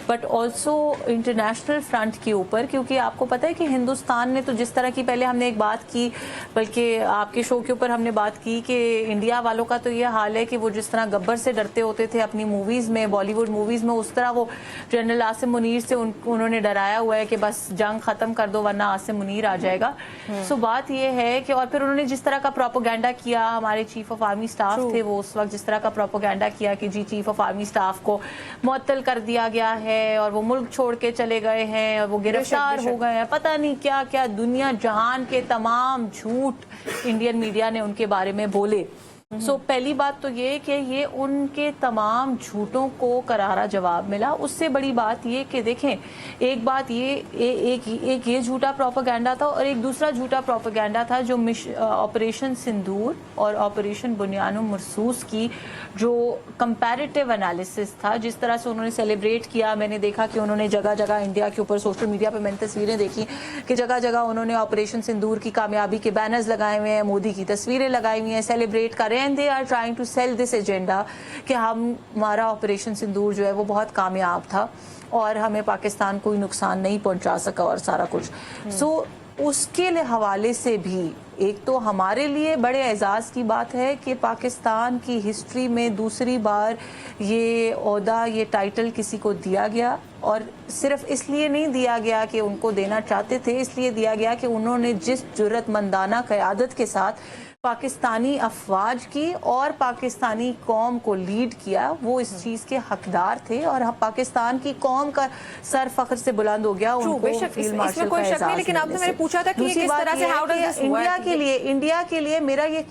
[SPEAKER 4] but also international front के ऊपर, क्योंकि आपको पता है कि हिंदुस्तान ने तो जिस तरह की, पहले हमने एक बात की, बल्कि आपके शो के ऊपर हमने बात की कि इंडिया वालों का तो ये हाल है कि वो जिस तरह गब्बर से डरते होते थे अपनी मूवीज़ में, बॉलीवुड मूवीज़ में, उस तरह वो जनरल आसिम मुनीर से उन्होंने डराया हुआ है कि बस जंग ख़त्म कर दो वरना आसिम मुनीर आ जाएगा। सो बात ये है कि और फिर उन्होंने जिस तरह का प्रोपोगेंडा किया, हमारे चीफ ऑफ आर्मी स्टाफ थे वो उस वक्त जिस तरह का प्रोपोगेंडा किया कि जी चीफ ऑफ आर्मी स्टाफ को मुअत्तल कर दिया गया है और वो मुल्क छोड़ के चले गए हैं और वो गिरफ्तार हो गए हैं, पता नहीं क्या क्या दुनिया जहान के तमाम झूठ इंडियन मीडिया ने उनके बारे में बोले। सो पहली बात तो ये कि ये उनके तमाम झूठों को करारा जवाब मिला। उससे बड़ी बात ये कि देखें, एक बात ये एक ये झूठा प्रोपेगेंडा था और एक दूसरा झूठा प्रोपेगेंडा था जो ऑपरेशन सिंदूर और ऑपरेशन बुनियानुम मरसूस की जो कंपैरेटिव एनालिसिस था, जिस तरह से उन्होंने सेलिब्रेट किया। मैंने देखा कि उन्होंने जगह जगह इंडिया के ऊपर सोशल मीडिया पे मैंने तस्वीरें देखी कि जगह जगह उन्होंने ऑपरेशन सिंदूर की कामयाबी के बैनर्स लगाए हुए हैं, मोदी की तस्वीरें लगाई हुई हैं, सेलिब्रेट कर रहे हैं। They are trying to sell this agenda कि हमारा ऑपरेशन सिंदूर जो है वो बहुत कामयाब था और हमें पाकिस्तान कोई नुकसान नहीं पहुंचा सका और सारा कुछ। सो उसके हवाले से भी एक तो हमारे लिए बड़े एजाज़ की बात है कि पाकिस्तान की हिस्ट्री में दूसरी बार ये ओहदा, ये टाइटल किसी को दिया गया और सिर्फ इसलिए नहीं दिया गया कि उनको देना चाहते थे, इसलिए दिया गया कि उन्होंने जिस जुर्रतमंदाना क़यादत के साथ पाकिस्तानी अफवाज की और पाकिस्तानी कौम को लीड किया, वो इस चीज़ के हकदार थे और पाकिस्तान की कौम का सर फख्र से बुलंद हो गया। उनको फील्ड मार्शल का एजाज़ मिलने से।
[SPEAKER 1] लेकिन आपने मैंने पूछा था कि
[SPEAKER 4] दूसरी
[SPEAKER 1] किस
[SPEAKER 4] बात
[SPEAKER 1] तरह से
[SPEAKER 4] ये
[SPEAKER 1] हाउ
[SPEAKER 4] है
[SPEAKER 1] डज
[SPEAKER 4] कि इंडिया के लिए मेरा ये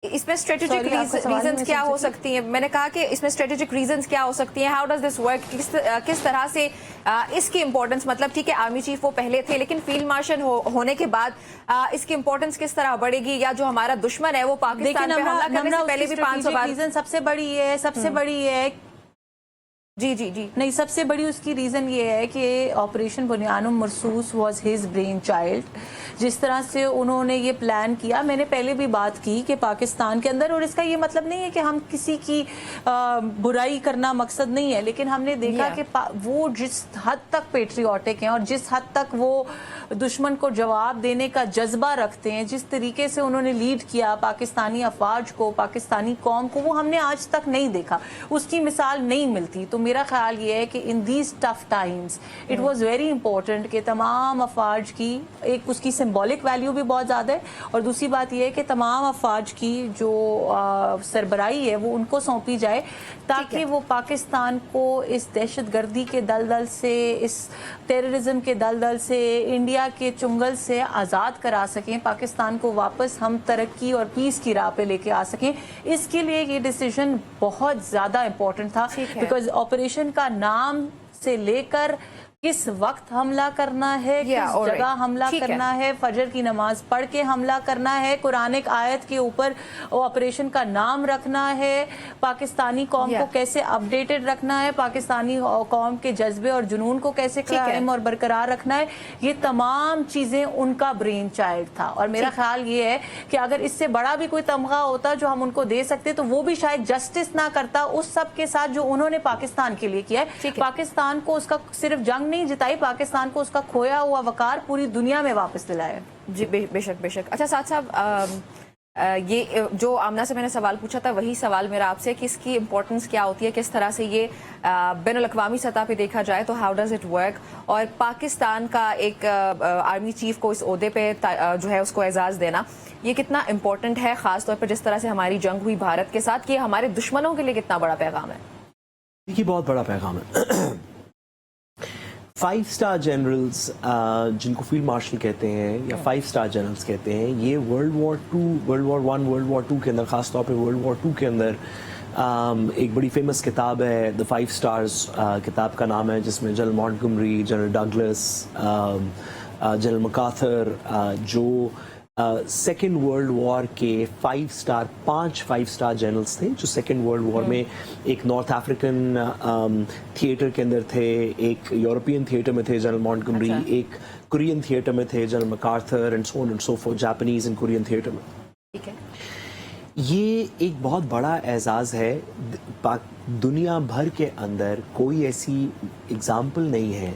[SPEAKER 1] इसमें स्ट्रेटेजिक
[SPEAKER 4] Sorry, आपका सवाल
[SPEAKER 1] रीजंस
[SPEAKER 4] मैं
[SPEAKER 1] क्या
[SPEAKER 4] समझ
[SPEAKER 1] हो
[SPEAKER 4] सकी।
[SPEAKER 1] सकती हैं? मैंने कहा कि इसमें स्ट्रेटेजिक रीजंस क्या हो सकती हैं? How does this work? किस तरह से इसकी इंपॉर्टेंस, मतलब ठीक है आर्मी चीफ वो पहले थे लेकिन फील्ड मार्शल होने के बाद इसकी इंपॉर्टेंस किस तरह बढ़ेगी? या जो हमारा दुश्मन है वो पाकिस्तान पे हमला करने से पहले भी 500 बार
[SPEAKER 4] रीजन सबसे बड़ी ये है, सबसे बड़ी ये है
[SPEAKER 1] जी जी जी
[SPEAKER 4] नहीं, सबसे बड़ी उसकी रीज़न ये है कि operation Bunyanum Marsoos was his brainchild. जिस तरह से उन्होंने ये प्लान किया, मैंने पहले भी बात की कि पाकिस्तान के अंदर, और इसका ये मतलब नहीं है कि हम किसी की बुराई करना मकसद नहीं है, लेकिन हमने देखा कि वो जिस हद तक पेट्रियाटिक हैं और जिस हद तक वो दुश्मन को जवाब देने का जज्बा रखते हैं, जिस तरीके से उन्होंने लीड किया पाकिस्तानी अफवाज को, पाकिस्तानी कौम को, वो हमने आज तक नहीं देखा। उसकी मिसाल नहीं मिलती। तो मेरा ख्याल ये है कि in these tough times it was very important कि तमाम अफवाज की, एक उसकी सिंबॉलिक वैल्यू भी बहुत ज़्यादा है और दूसरी बात यह है कि तमाम अफवाज की जो सरबराही है वो उनको सौंपी जाए ताकि वो पाकिस्तान को इस दहशतगर्दी के दलदल से, इस टेररिज्म के दलदल से, इंडिया के चुंगल से आज़ाद करा सकें, पाकिस्तान को वापस हम तरक्की और पीस की राह पे लेके आ सकें। इसके लिए ये डिसीजन बहुत ज़्यादा इंपॉर्टेंट था, बिकॉज ऑपरेशन का नाम से लेकर किस वक्त हमला करना है, किस जगह हमला करना है, फजर की नमाज पढ़ के हमला करना है, कुरानिक आयत के ऊपर ऑपरेशन का नाम रखना है, पाकिस्तानी कौम को कैसे अपडेटेड रखना है, पाकिस्तानी कौम के जज्बे और जुनून को कैसे कायम और बरकरार रखना है, ये तमाम चीजें उनका ब्रेन चाइल्ड था। और मेरा ख्याल ये है कि अगर इससे बड़ा भी कोई तमगा होता जो हम उनको दे सकते तो वो भी शायद जस्टिस ना करता उस सब के साथ जो उन्होंने पाकिस्तान के लिए किया है। पाकिस्तान को उसका सिर्फ जंग नहीं जिताई, पाकिस्तान को उसका खोया हुआ वकार पूरी दुनिया में वापस दिलाया। जी
[SPEAKER 1] बेशक बेशक। अच्छा साथ साहब, ये जो आमना से मैंने सवाल पूछा था वही सवाल मेरा आपसे कि इसकी इंपॉर्टेंस क्या होती है, किस तरह से ये बैनुल-अक़वामी सतह पे देखा जाए तो हाउ डज इट वर्क, और पाकिस्तान का एक आर्मी चीफ को इस ओहदे पे जो है उसको एजाज़ देना ये कितना इंपॉर्टेंट है, खास तौर पर जिस तरह से हमारी जंग हुई भारत के साथ, कि हमारे दुश्मनों के लिए कितना बड़ा पैगाम है?
[SPEAKER 2] देखिए बहुत बड़ा पैगाम है। 5 स्टार जनरल्स जिनको फील्ड मार्शल कहते हैं या 5 स्टार जनरल्स कहते हैं, ये world war 2, world war 1, world war 2 के अंदर, ख़ास तौर पे वर्ल्ड वॉर 2 के अंदर एक बड़ी फेमस किताब है द 5 स्टार्स, किताब का नाम है, जिसमें general Montgomery, general Douglas, general MacArthur, जो सेकेंड वर्ल्ड वॉर के 5 स्टार जनरल्स थे, जो सेकेंड वर्ल्ड वॉर में एक नॉर्थ अफ्रीकन थिएटर के अंदर थे, एक यूरोपियन थिएटर में थे जनरल मॉन्टगोमरी, एक कोरियन थिएटर में थे general MacArthur, and so on and so forth, Japanese and Korean theatre में।
[SPEAKER 1] ठीक है,
[SPEAKER 2] ये एक बहुत बड़ा एजाज़ है। दुनिया भर के अंदर कोई ऐसी एग्जाम्पल नहीं है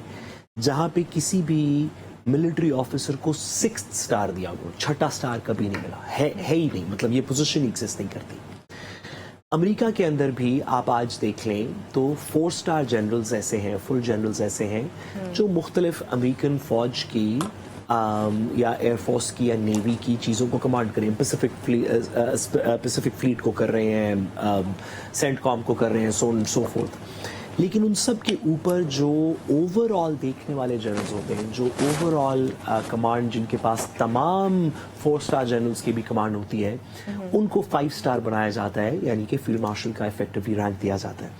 [SPEAKER 2] जहाँ पे किसी भी मिलिट्री ऑफिसर को 6th स्टार दिया, वो 6ठा स्टार कभी नहीं मिला है ही नहीं, मतलब ये पोजीशन एग्जिस्ट नहीं करती। अमेरिका के अंदर भी आप आज देख लें तो 4 स्टार जनरल्स ऐसे हैं, फुल जनरल्स ऐसे हैं जो मुख्तलिफ अमेरिकन फौज की या एयरफोर्स की या नेवी की चीज़ों को कमांड कर रहे हैं। पैसिफिक फ्लीट को कर रहे हैं, सेंटकॉम को कर रहे हैं, सो फोर्थ। लेकिन उन सब के ऊपर जो ओवरऑल देखने वाले जनरल्स होते हैं, जो ओवरऑल कमांड जिनके पास तमाम 4 स्टार जनरल्स की भी कमांड होती है, उनको 5 स्टार बनाया जाता है, यानी कि फील्ड मार्शल का इफेक्टिवली रैंक दिया जाता है।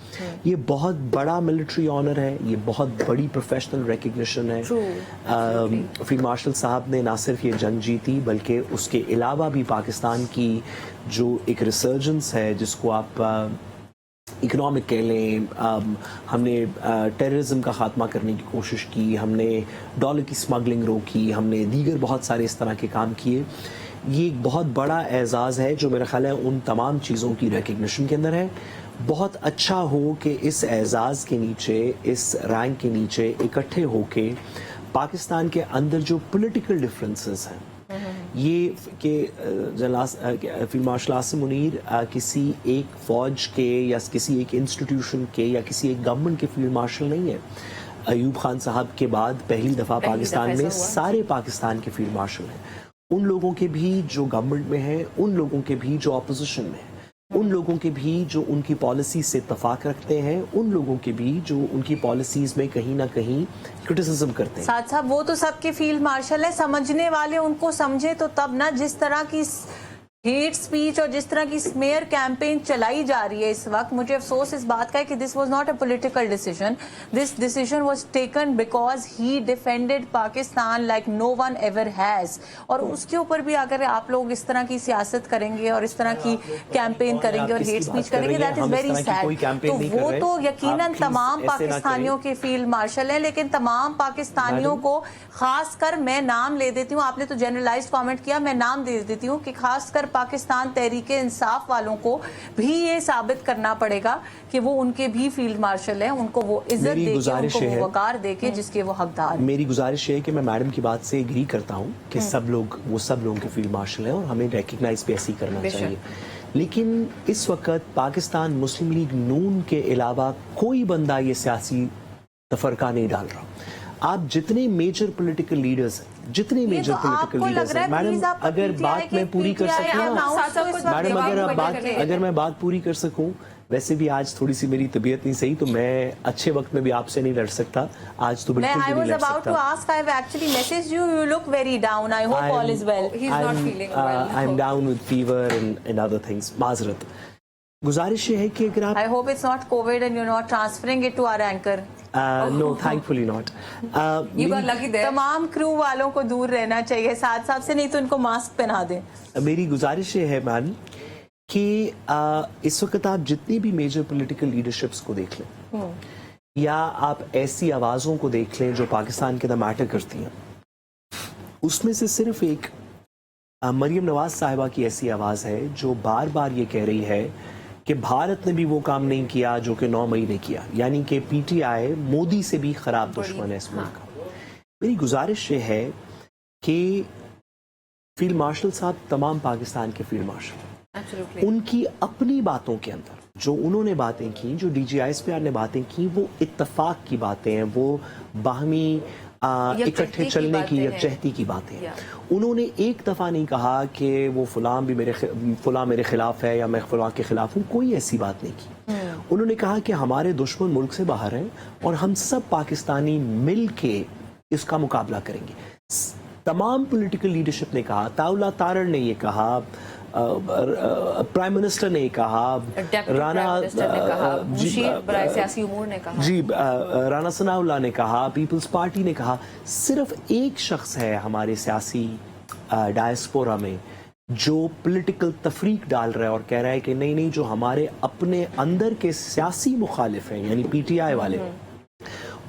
[SPEAKER 2] ये बहुत बड़ा मिलिट्री ऑनर है, ये बहुत बड़ी प्रोफेशनल रिकग्निशन है। फील्ड मार्शल साहब ने ना सिर्फ ये जंग जीती बल्कि उसके अलावा भी पाकिस्तान की जो एक रिसर्जेंस है, जिसको आप इकोनॉमिक कह लें, हमने टेररिज्म का ख़ात्मा करने की कोशिश की, हमने डॉलर की स्मगलिंग रोकी, हमने दीगर बहुत सारे इस तरह के काम किए। ये एक बहुत बड़ा एजाज़ है जो मेरा ख्याल है उन तमाम चीज़ों की रिकग्निशन के अंदर है। बहुत अच्छा हो कि इस एजाज़ के नीचे, इस रैंक के नीचे इकट्ठे होके पाकिस्तान के अंदर जो पॉलिटिकल डिफरेंसेस हैं, ये कि फील्ड मार्शल आसिम मुनीर किसी एक फ़ौज के या किसी एक इंस्टीट्यूशन के या किसी एक गवर्नमेंट के फील्ड मार्शल नहीं है। अयूब खान साहब के बाद पहली दफ़ा पाकिस्तान में सारे पाकिस्तान के फील्ड मार्शल हैं। उन लोगों के भी जो गवर्नमेंट में हैं, उन लोगों के भी जो अपोजिशन में हैं, उन लोगों के भी जो उनकी पॉलिसी से इत्तफाक रखते हैं, उन लोगों के भी जो उनकी पॉलिसीज में कहीं ना कहीं क्रिटिसिज्म करते हैं।
[SPEAKER 4] साथ साहब वो तो सबके फील्ड मार्शल है, समझने वाले उनको समझे तो तब ना। जिस तरह की हेट स्पीच और जिस तरह की स्मेयर कैंपेन चलाई जा रही है इस वक्त, मुझे अफसोस इस बात का है कि this was not a political decision, this decision was taken because he defended Pakistan like no one ever has. और उसके ऊपर भी अगर आप लोग इस तरह की सियासत करेंगे और इस तरह की कैंपेन करेंगे और हेट स्पीच करेंगे, दैट इज वेरी सैड। तो वो तो यकीनन तमाम पाकिस्तानियों के फील्ड मार्शल हैं, लेकिन तमाम पाकिस्तानियों को खासकर, मैं नाम ले देती हूँ, आपने तो जनरलाइज्ड कमेंट किया, मैं नाम दे देती हूँ कि खासकर पाकिस्तान तहरीके इंसाफ वालों को भी ये साबित करना पड़ेगा कि वो उनके भी फील्ड मार्शल हैं, उनको वो इज्जत देके, उनको वो वकार देके जिसके वो हकदार।
[SPEAKER 2] मेरी गुजारिश है कि मैं मैडम की बात से एग्री करता हूँ कि सब लोगों के फील्ड मार्शल हैं और हमें रिकग्नाइज भी ऐसे ही करना चाहिए। लेकिन इस वक्त पाकिस्तान मुस्लिम लीग नून के अलावा कोई बंदा ये सियासी तफरका नहीं डाल रहा। आप जितने मेजर पॉलिटिकल लीडर्स हैं, जितने मेजर पॉलिटिकल लीडर्स हैं, मैडम अगर बात मैं पूरी कर सकूं, मैडम अगर मैं बात पूरी कर सकूं, वैसे भी आज थोड़ी सी मेरी तबीयत नहीं सही, तो मैं अच्छे वक्त में भी आपसे नहीं लड़ सकता, आज तो बिल्कुल भी नहीं लड़ सकता। माजरत गुजारिश है कि अगर आप
[SPEAKER 4] I hope it's not COVID and you're not transferring it to our anchor.
[SPEAKER 2] No, thankfully not.
[SPEAKER 1] You got lucky there.
[SPEAKER 4] तमाम क्रू वालों को दूर रहना चाहिए साथ साथ से, नहीं तो इनको मास्क पहना दें।
[SPEAKER 2] मेरी गुजारिश ये है मैम कि इस वक्त आप जितनी भी मेजर पॉलिटिकल लीडरशिप्स को देख लें या आप ऐसी आवाज़ों को देख लें जो पाकिस्तान के अंदर मैटर करती हैं, उसमें से सिर्फ एक मरियम नवाज साहिबा की ऐसी आवाज़ है जो बार बार ये कह रही है कि भारत ने भी वो काम नहीं किया जो कि 9 मई ने किया, यानी कि पीटीआई मोदी से भी खराब दुश्मन है इस मुल्क का। मेरी गुजारिश ये है कि फील्ड मार्शल साहब तमाम पाकिस्तान के फील्ड मार्शल, उनकी अपनी बातों के अंदर जो उन्होंने बातें की, जो DGISPR ने बातें की, वो इत्तफाक की बातें हैं, वो बाहमी इकट्ठे चलने की, यकजहती की बातें। उन्होंने एक दफ़ा नहीं कहा कि वो फलां मेरे खिलाफ है या मैं फलां के खिलाफ हूँ, कोई ऐसी बात नहीं की। उन्होंने कहा कि हमारे दुश्मन मुल्क से बाहर हैं और हम सब पाकिस्तानी मिल के इसका मुकाबला करेंगे। तमाम पॉलिटिकल लीडरशिप ने कहा, ताउला तारड़ ने ये कहा, प्राइम मिनिस्टर ने कहा, राना सनाउल्लाह ने कहा, पीपल्स पार्टी ने कहा। सिर्फ एक शख्स है हमारे सियासी डायस्पोरा में जो पॉलिटिकल तफरीक डाल रहा है और कह रहा है कि नहीं, जो हमारे अपने अंदर के सियासी मुखालिफ हैं, यानी PTI वाले,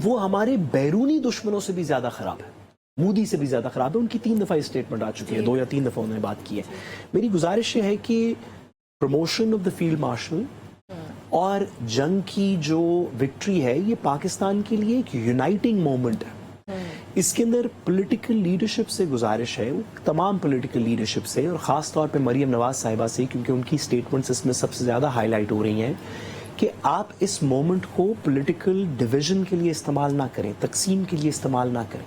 [SPEAKER 2] वो हमारे बैरूनी दुश्मनों से भी ज्यादा खराब है, मोदी से भी ज्यादा खराब है। उनकी 3 दफा स्टेटमेंट आ चुकी है, 2 या 3 दफा उन्होंने बात की है। मेरी गुजारिश है कि promotion of the field marshal और जंग की जो विक्ट्री है, ये पाकिस्तान के लिए एक यूनाइटिंग मोमेंट है। इसके अंदर पॉलिटिकल लीडरशिप से गुजारिश है, तमाम पॉलिटिकल लीडरशिप से, और ख़ास तौर पे मरियम नवाज साहिबा से, क्योंकि उनकी स्टेटमेंट्स इसमें सबसे ज़्यादा हाईलाइट हो रही हैं, कि आप इस मोमेंट को पॉलिटिकल डिवीजन के लिए इस्तेमाल ना करें, तकसीम के लिए इस्तेमाल ना करें।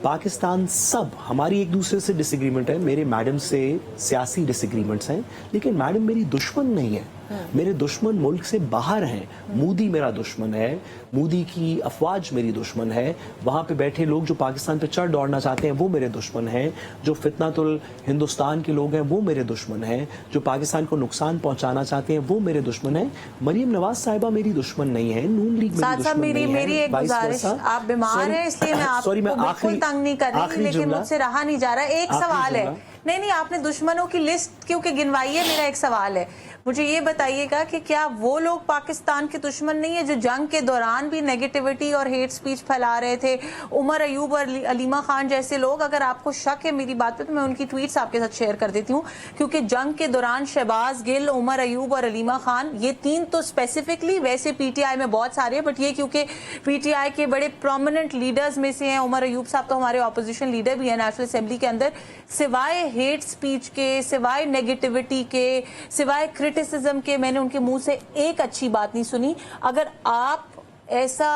[SPEAKER 2] पाकिस्तान सब, हमारी एक दूसरे से डिसएग्रीमेंट है, मेरे मैडम से सियासी डिसएग्रीमेंट्स हैं, लेकिन मैडम मेरी दुश्मन नहीं है। मेरे दुश्मन मुल्क से बाहर हैं। मोदी मेरा दुश्मन है, मोदी की अफवाज मेरी दुश्मन है, वहाँ पे बैठे लोग जो पाकिस्तान पे चढ़ दौड़ना चाहते हैं वो मेरे दुश्मन हैं, जो फितनातुल हिंदुस्तान के लोग हैं वो मेरे दुश्मन हैं, जो पाकिस्तान को नुकसान पहुंचाना चाहते हैं वो मेरे दुश्मन हैं। मरियम नवाज साहिबा मेरी दुश्मन नहीं है, नून लीग मेरी दुश्मन नहीं है।
[SPEAKER 4] मेरी एक गुजारिश, आप बीमार हैं इसलिए मैं आपको बिल्कुल तंग नहीं कर रही, लेकिन मुझसे रहा नहीं जा रहा। एक सवाल है, नहीं आपने दुश्मनों की लिस्ट क्योंकि गिनवाई है, मेरा एक सवाल है, मुझे ये बताइएगा कि क्या वो लोग पाकिस्तान के दुश्मन नहीं है जो जंग के दौरान भी नेगेटिविटी और हेट स्पीच फैला रहे थे? उमर अयूब और अलीमा खान जैसे लोग, अगर आपको शक है मेरी बात पे तो मैं उनकी ट्वीट्स आपके साथ शेयर कर देती हूँ, क्योंकि जंग के दौरान शहबाज गिल, उमर अयूब और अलीमा खान, ये तीन तो स्पेसिफिकली, वैसे पीटीआई में बहुत सारे हैं बट ये क्योंकि पीटीआई के बड़े प्रोमिनेंट लीडर्स में से हैं, उमर अयूब साहब तो हमारे ऑपोजिशन लीडर भी है नेशनल असेंबली के अंदर, सिवाय हेट स्पीच के, सिवाय नेगेटिविटी के, सिवाय क्रिटिसिज्म के, मैंने उनके मुंह से एक अच्छी बात नहीं सुनी। अगर आप ऐसा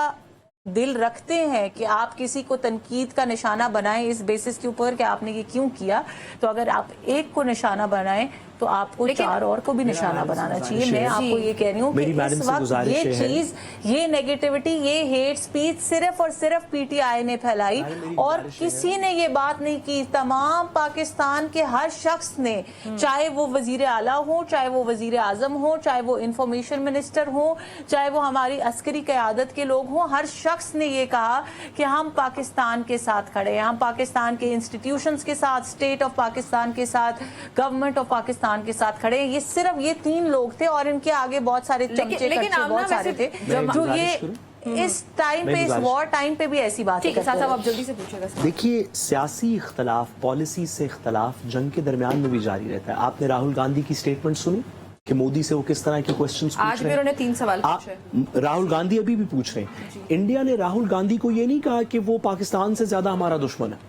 [SPEAKER 4] दिल रखते हैं कि आप किसी को तनकीद का निशाना बनाएं इस बेसिस के ऊपर कि आपने ये क्यों किया, तो अगर आप एक को निशाना बनाएं तो आपको चार और को भी निशाना बनाना चाहिए। मैं आपको ये कह रही हूँ कि इस वक्त ये चीज, ये नेगेटिविटी, ये हेट स्पीच सिर्फ और सिर्फ पीटीआई ने फैलाई और किसी ने ये बात नहीं की। तमाम पाकिस्तान के हर शख्स ने, चाहे वो वजीर आला हो, चाहे वो वजीर आजम हो, चाहे वो इंफॉर्मेशन मिनिस्टर हो, चाहे वो हमारी अस्करी क़यादत के लोग हों, हर शख्स ने ये कहा कि हम पाकिस्तान के साथ खड़े हैं, हम पाकिस्तान के इंस्टीट्यूशंस के साथ, स्टेट ऑफ पाकिस्तान के साथ, गवर्नमेंट ऑफ पाकिस्तान के साथ खड़े हैं। ये सिर्फ ये तीन लोग थे और इनके आगे बहुत सारे चमचे कच्चे बहुत सारे थे जो ये इस टाइम पे, इस वॉर टाइम पे भी ऐसी बात है।
[SPEAKER 1] आप जल्दी से पूछिएगा।
[SPEAKER 2] देखिए, सियासी इख्तलाफ, पॉलिसी से इख्तलाफ जंग के दरमियान में भी जारी रहता है। आपने राहुल गांधी की स्टेटमेंट सुनी कि मोदी से वो किस तरह के क्वेश्चंस पूछ रहे हैं?
[SPEAKER 1] आज भी उन्होंने 3 सवाल पूछे।
[SPEAKER 2] राहुल गांधी अभी भी पूछ रहे हैं। इंडिया ने राहुल गांधी को ये नहीं कहा कि वो पाकिस्तान से ज्यादा हमारा दुश्मन है।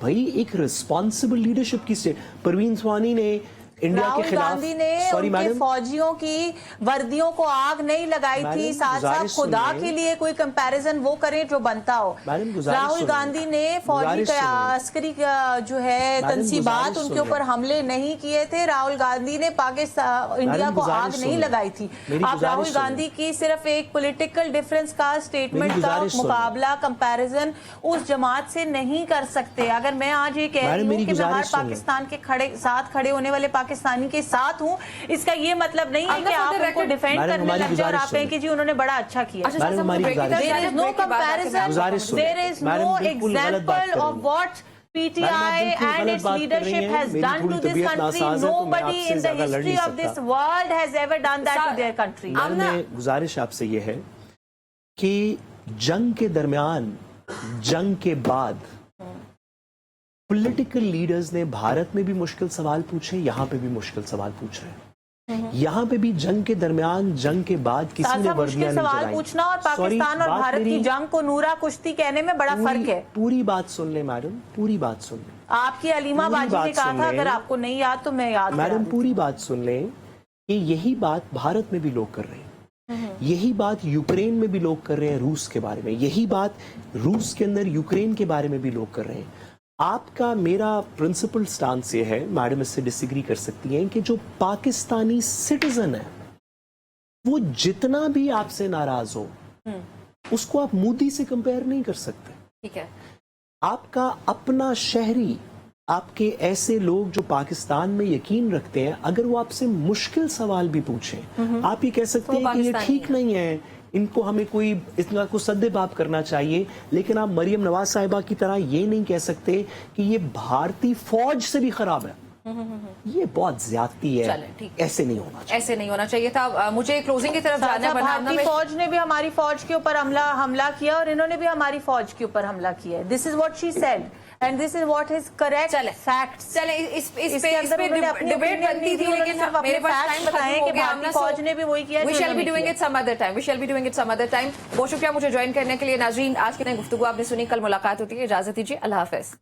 [SPEAKER 2] भाई, एक रिस्पॉन्सिबल लीडरशिप की परवीन स्वानी ने इंडिया के खिलाफ,
[SPEAKER 4] गांधी ने उनके फौजियों की वर्दियों को आग नहीं लगाई थी। साथ साथ खुदा के लिए कोई कंपैरिजन वो करें जो बनता हो। राहुल गांधी ने फौजी अस्करी जो है तंसीबात, उनके ऊपर हमले नहीं किए थे। राहुल गांधी ने पाकिस्तान, इंडिया को आग नहीं लगाई थी। आप राहुल गांधी की सिर्फ एक पॉलिटिकल डिफरेंस का स्टेटमेंट का मुकाबला, कंपैरिजन उस जमात से नहीं कर सकते। अगर मैं आज ये कह रही हूँ कि मैं हर पाकिस्तान के साथ खड़े होने वाले पाकिस्तानी के साथ हूँ, इसका ये मतलब नहीं है कि आप उनको डिफेंड करने लग जाए और आप कहें कि जी उन्होंने बड़ा अच्छा किया। There is no comparison, there is no example of what PTI and its leadership has done to this country. Nobody in the history of this world has ever done that to their country.
[SPEAKER 2] गुजारिश आपसे ये है कि जंग के दरमियान, जंग के बाद पॉलिटिकल लीडर्स ने भारत में भी मुश्किल सवाल पूछे, यहाँ पे भी मुश्किल सवाल पूछ रहे हैं। यहाँ पे भी जंग के दरमियान, जंग के बाद किसी ने वर्दियां नहीं
[SPEAKER 4] सवाल पूछना और पाकिस्तान और भारत की जंग को नूरा कुश्ती कहने में बड़ा फर्क है।
[SPEAKER 2] पूरी बात सुन ले मैडम, पूरी बात सुन ले।
[SPEAKER 4] आपकी अलीमा बाजी ने कहा था, अगर आपको नहीं याद तो मैं याद
[SPEAKER 2] मैडम, पूरी बात सुन ले कि यही बात भारत में भी लोग कर रहे हैं, यही बात यूक्रेन में भी लोग कर रहे हैं, रूस के बारे में, यही बात रूस के अंदर यूक्रेन के बारे में भी लोग कर रहे हैं। आपका, मेरा प्रिंसिपल स्टांस ये है, मैडम इससे डिसएग्री कर सकती हैं, कि जो पाकिस्तानी सिटीजन है वो जितना भी आपसे नाराज हो उसको आप मोदी से कंपेयर नहीं कर सकते।
[SPEAKER 1] ठीक है।
[SPEAKER 2] आपका अपना शहरी, आपके ऐसे लोग जो पाकिस्तान में यकीन रखते हैं, अगर वो आपसे मुश्किल सवाल भी पूछें, आप ये कह सकते हैं कि ये ठीक नहीं है, इनको हमें कोई इतना को सद्देबाब करना चाहिए, लेकिन आप मरियम नवाज साहिबा की तरह ये नहीं कह सकते कि ये भारतीय फौज से भी खराब है। ये बहुत ज्यादती है, ऐसे नहीं होना चाहिए,
[SPEAKER 1] ऐसे नहीं होना चाहिए था। मुझे क्लोजिंग की तरफ जाना है।
[SPEAKER 4] भारतीय फौज ने भी हमारी फौज के ऊपर हमला किया और इन्होंने भी हमारी फौज के ऊपर हमला किया। This is what she said. And this is what is correct
[SPEAKER 1] चले
[SPEAKER 4] फैक्ट्स।
[SPEAKER 1] चले इस पे
[SPEAKER 4] इसके अंदर उन्होंने अपनी
[SPEAKER 1] डिबेट
[SPEAKER 4] opinion
[SPEAKER 1] बनती
[SPEAKER 4] नहीं
[SPEAKER 1] थी,
[SPEAKER 4] दी,
[SPEAKER 1] लेकिन
[SPEAKER 4] उन्होंने सिर्फ
[SPEAKER 1] मेरे
[SPEAKER 4] अपने
[SPEAKER 1] पास
[SPEAKER 4] facts
[SPEAKER 1] टाइम
[SPEAKER 4] बताए
[SPEAKER 1] खत्म हो
[SPEAKER 4] कि
[SPEAKER 1] गया।
[SPEAKER 4] भारतीय फौज ने भी वही किया
[SPEAKER 1] वी
[SPEAKER 4] जो
[SPEAKER 1] शैल बी
[SPEAKER 4] उन्होंने
[SPEAKER 1] डूइंग
[SPEAKER 4] किया।
[SPEAKER 1] It some other time, we shall be doing it some other time. बहुत शुक्रिया मुझे ज्वाइन करने के लिए नाज़रीन। आज की नई गुफ्तगू आपने सुनी, कल मुलाकात होती है। इजाजत दीजिए, अल्लाह हाफिज।